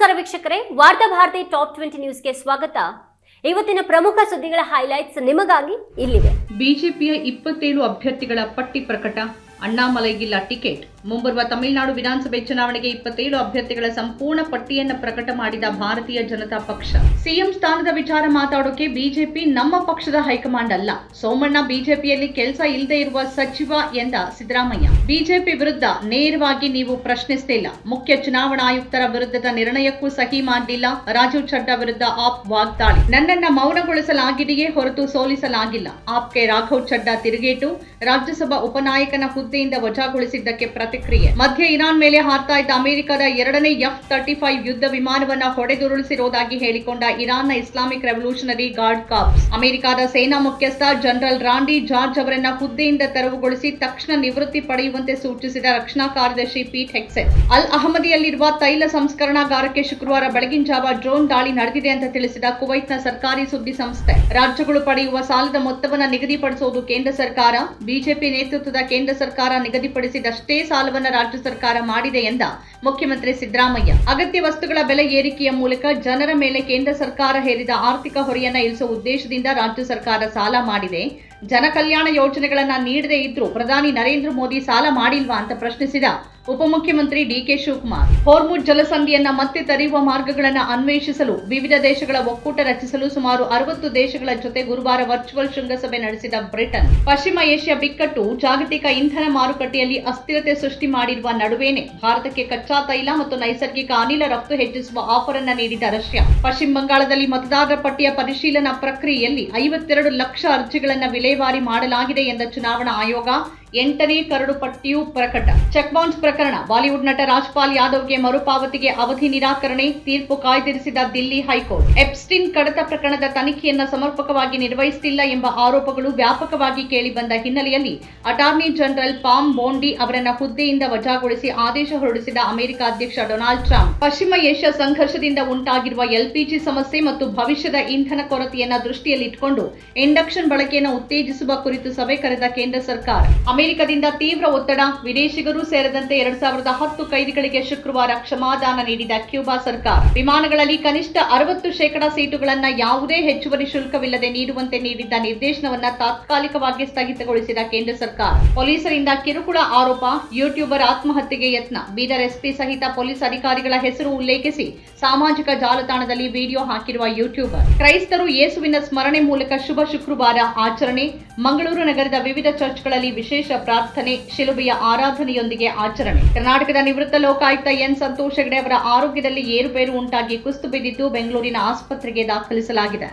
ನಮಸ್ಕಾರ ವೀಕ್ಷಕರೇ, ವಾರ್ತಾ ಭಾರತಿ ಟಾಪ್ 20 ನ್ಯೂಸ್ಗೆ ಸ್ವಾಗತ. ಇವತ್ತಿನ ಪ್ರಮುಖ ಸುದ್ದಿಗಳ ಹೈಲೈಟ್ಸ್ ನಿಮಗಾಗಿ ಇಲ್ಲಿವೆ. ಬಿಜೆಪಿಯ 27 ಅಭ್ಯರ್ಥಿಗಳ ಪಟ್ಟಿ ಪ್ರಕಟ. ಅಣ್ಣಾಮಲೈಗಿಲ್ಲ ಟಿಕೆಟ್. ಮುಂಬರುವ ತಮಿಳುನಾಡು ವಿಧಾನಸಭೆ ಚುನಾವಣೆಗೆ 27 ಅಭ್ಯರ್ಥಿಗಳ ಸಂಪೂರ್ಣ ಪಟ್ಟಿಯನ್ನು ಪ್ರಕಟ ಮಾಡಿದ ಭಾರತೀಯ ಜನತಾ ಪಕ್ಷ. ಸಿಎಂ ಸ್ಥಾನದ ವಿಚಾರ ಮಾತಾಡೋಕೆ ಬಿಜೆಪಿ ನಮ್ಮ ಪಕ್ಷದ ಹೈಕಮಾಂಡ್ ಅಲ್ಲ. ಸೋಮಣ್ಣ ಬಿಜೆಪಿಯಲ್ಲಿ ಕೆಲಸ ಇಲ್ಲದೆ ಇರುವ ಸಚಿವ ಎಂದ ಸಿದ್ದರಾಮಯ್ಯ. ಬಿಜೆಪಿ ವಿರುದ್ಧ ನೇರವಾಗಿ ನೀವು ಪ್ರಶ್ನಿಸ್ತಿಲ್ಲ. ಮುಖ್ಯ ಚುನಾವಣಾ ಆಯುಕ್ತರ ವಿರುದ್ಧದ ನಿರ್ಣಯಕ್ಕೂ ಸಹಿ ಮಾಡಲಿಲ್ಲ. ರಾಜೀವ್ ಚಡ್ಡಾ ವಿರುದ್ಧ ಆಪ್ ವಾಗ್ದಾಳಿ. ನನ್ನನ್ನ ಮೌನಗೊಳಿಸಲಾಗಿದೆಯೇ ಹೊರತು ಸೋಲಿಸಲಾಗಿಲ್ಲ. ಆಪ್ಗೆ ರಾಘವ್ ಚಡ್ಡಾ ತಿರುಗೇಟು. ರಾಜ್ಯಸಭಾ ಉಪನಾಯಕನ ಹುದ್ದೆಯಿಂದ ವಜಾಗೊಳಿಸಿದ್ದಕ್ಕೆ ಪ್ರತಿಕ್ರಿಯೆ. ಮಧ್ಯೆ ಇರಾನ್ ಮೇಲೆ ಹಾರ್ತಾ ಇದ್ದ ಅಮೆರಿಕದ ಎರಡನೇ F-35 ಯುದ್ಧ ವಿಮಾನವನ್ನ ಹೊಡೆದುರುಳಿಸಿರುವುದಾಗಿ ಹೇಳಿಕೊಂಡ ಇರಾನ್ನ ಇಸ್ಲಾಮಿಕ್ ರೆವಲ್ಯೂಷನರಿ ಗಾರ್ಡ್ ಕಾರ್ಪ್ಸ್. ಅಮೆರಿಕದ ಸೇನಾ ಮುಖ್ಯಸ್ಥ ಜನರಲ್ ರಾಂಡಿ ಜಾರ್ಜ್ ಅವರನ್ನ ಹುದ್ದೆಯಿಂದ ತೆರವುಗೊಳಿಸಿ ತಕ್ಷಣ ನಿವೃತ್ತಿ ಪಡೆಯುವಂತೆ ಸೂಚಿಸಿದ ರಕ್ಷಣಾ ಕಾರ್ಯದರ್ಶಿ ಪೀಟ್ ಹೆಕ್ಸೆಟ್. ಅಲ್ ಅಹಮದಿಯಲ್ಲಿರುವ ತೈಲ ಸಂಸ್ಕರಣಾಗಾರಕ್ಕೆ ಶುಕ್ರವಾರ ಬೆಳಗಿನ ಜಾವ ಡ್ರೋನ್ ದಾಳಿ ನಡೆದಿದೆ ಅಂತ ತಿಳಿಸಿದ ಕುವೈತ್ನ ಸರ್ಕಾರಿ ಸುದ್ದಿ ಸಂಸ್ಥೆ. ರಾಜ್ಯಗಳು ಪಡೆಯುವ ಸಾಲದ ಮೊತ್ತವನ್ನು ನಿಗದಿಪಡಿಸುವುದು ಕೇಂದ್ರ ಸರ್ಕಾರ. ಬಿಜೆಪಿ ನೇತೃತ್ವದ ಕೇಂದ್ರ ಸರ್ಕಾರ ನಿಗದಿಪಡಿಸಿದಷ್ಟೇ ಸಾಲವನ್ನು ರಾಜ್ಯ ಸರ್ಕಾರ ಮಾಡಿದೆ ಎಂದ ಮುಖ್ಯಮಂತ್ರಿ ಸಿದ್ದರಾಮಯ್ಯ. ಅಗತ್ಯ ವಸ್ತುಗಳ ಬೆಲೆ ಏರಿಕೆಯ ಮೂಲಕ ಜನರ ಮೇಲೆ ಕೇಂದ್ರ ಸರ್ಕಾರ ಹೇರಿದ ಆರ್ಥಿಕ ಹೊರೆಯನ್ನು ಇಳಿಸುವ ಉದ್ದೇಶದಿಂದ ರಾಜ್ಯ ಸರ್ಕಾರ ಸಾಲ ಮಾಡಿದೆ. ಜನ ಕಲ್ಯಾಣ ಯೋಜನೆಗಳನ್ನ ನೀಡದೇ ಇದ್ರೂ ಪ್ರಧಾನಿ ನರೇಂದ್ರ ಮೋದಿ ಸಾಲ ಮಾಡಿಲ್ವಾ ಅಂತ ಪ್ರಶ್ನಿಸಿದ ಉಪಮುಖ್ಯಮಂತ್ರಿ ಡಿಕೆ ಶಿವಕುಮಾರ್. ಹೋರ್ಮುಜ್ ಜಲಸಂಧಿಯನ್ನ ಮತ್ತೆ ತೆರೆಯುವ ಮಾರ್ಗಗಳನ್ನು ಅನ್ವೇಷಿಸಲು ವಿವಿಧ ದೇಶಗಳ ಒಕ್ಕೂಟ ರಚಿಸಲು ಸುಮಾರು 60 ದೇಶಗಳ ಜೊತೆ ಗುರುವಾರ ವರ್ಚುವಲ್ ಶೃಂಗಸಭೆ ನಡೆಸಿದ ಬ್ರಿಟನ್. ಪಶ್ಚಿಮ ಏಷ್ಯಾ ಬಿಕ್ಕಟ್ಟು ಜಾಗತಿಕ ಇಂಧನ ಮಾರುಕಟ್ಟೆಯಲ್ಲಿ ಅಸ್ಥಿರತೆ ಸೃಷ್ಟಿ ಮಾಡಿರುವ ನಡುವೆನೇ ಭಾರತಕ್ಕೆ ಕಚ್ಚಾ ತೈಲ ಮತ್ತು ನೈಸರ್ಗಿಕ ಅನಿಲ ರಫ್ತು ಹೆಚ್ಚಿಸುವ ಆಫರ್ ಅನ್ನು ನೀಡಿದ ರಷ್ಯಾ. ಪಶ್ಚಿಮ ಬಂಗಾಳದಲ್ಲಿ ಮತದಾರರ ಪಟ್ಟಿಯ ಪರಿಶೀಲನಾ ಪ್ರಕ್ರಿಯೆಯಲ್ಲಿ 52 ಲಕ್ಷ ಅರ್ಜಿಗಳನ್ನು ವಿಲೇವಾರಿ ಮಾಡಲಾಗಿದೆ ಎಂದ ಚುನಾವಣಾ ಆಯೋಗ. 8ನೇ ಕರಡು ಪಟ್ಟಿಯೂ ಪ್ರಕಟ. ಚೆಕ್ ಬೌನ್ಸ್ ಪ್ರಕರಣ. ಬಾಲಿವುಡ್ ನಟ ರಾಜ್ಪಾಲ್ ಯಾದವ್ಗೆ ಮರುಪಾವತಿಗೆ ಅವಧಿ ನಿರಾಕರಣೆ. ತೀರ್ಪು ಕಾಯ್ದಿರಿಸಿದ ದಿಲ್ಲಿ ಹೈಕೋರ್ಟ್. ಎಪ್ಸ್ಟೀನ್ ಕಡತ ಪ್ರಕರಣದ ತನಿಖೆಯನ್ನು ಸಮರ್ಪಕವಾಗಿ ನಿರ್ವಹಿಸುತ್ತಿಲ್ಲ ಎಂಬ ಆರೋಪಗಳು ವ್ಯಾಪಕವಾಗಿ ಕೇಳಿಬಂದ ಹಿನ್ನೆಲೆಯಲ್ಲಿ ಅಟಾರ್ನಿ ಜನರಲ್ ಪಾಮ್ ಬೋಂಡಿ ಅವರನ್ನ ಹುದ್ದೆಯಿಂದ ವಜಾಗೊಳಿಸಿ ಆದೇಶ ಹೊರಡಿಸಿದ ಅಮೆರಿಕ ಅಧ್ಯಕ್ಷ ಡೊನಾಲ್ಡ್ ಟ್ರಂಪ್. ಪಶ್ಚಿಮ ಏಷ್ಯಾ ಸಂಘರ್ಷದಿಂದ ಉಂಟಾಗಿರುವ ಎಲ್ಪಿಜಿ ಸಮಸ್ಯೆ ಮತ್ತು ಭವಿಷ್ಯದ ಇಂಧನ ಕೊರತೆಯನ್ನು ದೃಷ್ಟಿಯಲ್ಲಿಟ್ಟುಕೊಂಡು ಇಂಡಕ್ಷನ್ ಬಳಕೆಯನ್ನು ಉತ್ತೇಜಿಸುವ ಕುರಿತು ಸಭೆ ಕರೆದ ಕೇಂದ್ರ ಸರ್ಕಾರ. ಅಮೆರಿಕದಿಂದ ತೀವ್ರ ಒತ್ತಡ. ವಿದೇಶಿಗರು ಸೇರಿದಂತೆ 2010 ಕೈದಿಗಳಿಗೆ ಶುಕ್ರವಾರ ಕ್ಷಮಾದಾನ ನೀಡಿದ ಕ್ಯೂಬಾ ಸರ್ಕಾರ. ವಿಮಾನಗಳಲ್ಲಿ ಕನಿಷ್ಠ 60% ಸೀಟುಗಳನ್ನು ಯಾವುದೇ ಹೆಚ್ಚುವರಿ ಶುಲ್ಕವಿಲ್ಲದೆ ನೀಡುವಂತೆ ನೀಡಿದ್ದ ನಿರ್ದೇಶನವನ್ನು ತಾತ್ಕಾಲಿಕವಾಗಿ ಸ್ಥಗಿತಗೊಳಿಸಿದ ಕೇಂದ್ರ ಸರ್ಕಾರ. ಪೊಲೀಸರಿಂದ ಕಿರುಕುಳ ಆರೋಪ. ಯೂಟ್ಯೂಬರ್ ಆತ್ಮಹತ್ಯೆಗೆ ಯತ್ನ. ಬೀದರ್ ಎಸ್ಪಿ ಸಹಿತ ಪೊಲೀಸ್ ಅಧಿಕಾರಿಗಳ ಹೆಸರು ಉಲ್ಲೇಖಿಸಿ ಸಾಮಾಜಿಕ ಜಾಲತಾಣದಲ್ಲಿ ವಿಡಿಯೋ ಹಾಕಿರುವ ಯೂಟ್ಯೂಬರ್. ಕ್ರೈಸ್ತರು ಯೇಸುವಿನ ಸ್ಮರಣೆ ಮೂಲಕ ಶುಭ ಶುಕ್ರವಾರ ಆಚರಣೆ. ಮಂಗಳೂರು ನಗರದ ವಿವಿಧ ಚರ್ಚ್ಗಳಲ್ಲಿ ವಿಶೇಷ ಪ್ರಾರ್ಥನೆ, ಶಿಲುಬೆಯ ಆರಾಧನೆಯೊಂದಿಗೆ ಆಚರಣೆ. ಕರ್ನಾಟಕದ ನಿವೃತ್ತ ಲೋಕಾಯುಕ್ತ ಎನ್ ಸಂತೋಷ್ ಹೆಗಡೆ ಅವರ ಆರೋಗ್ಯದಲ್ಲಿ ಏರುಪೇರು ಉಂಟಾಗಿ ಕುಸಿದು ಬಿದ್ದಿದ್ದು ಬೆಂಗಳೂರಿನ ಆಸ್ಪತ್ರೆಗೆ ದಾಖಲಿಸಲಾಗಿದೆ.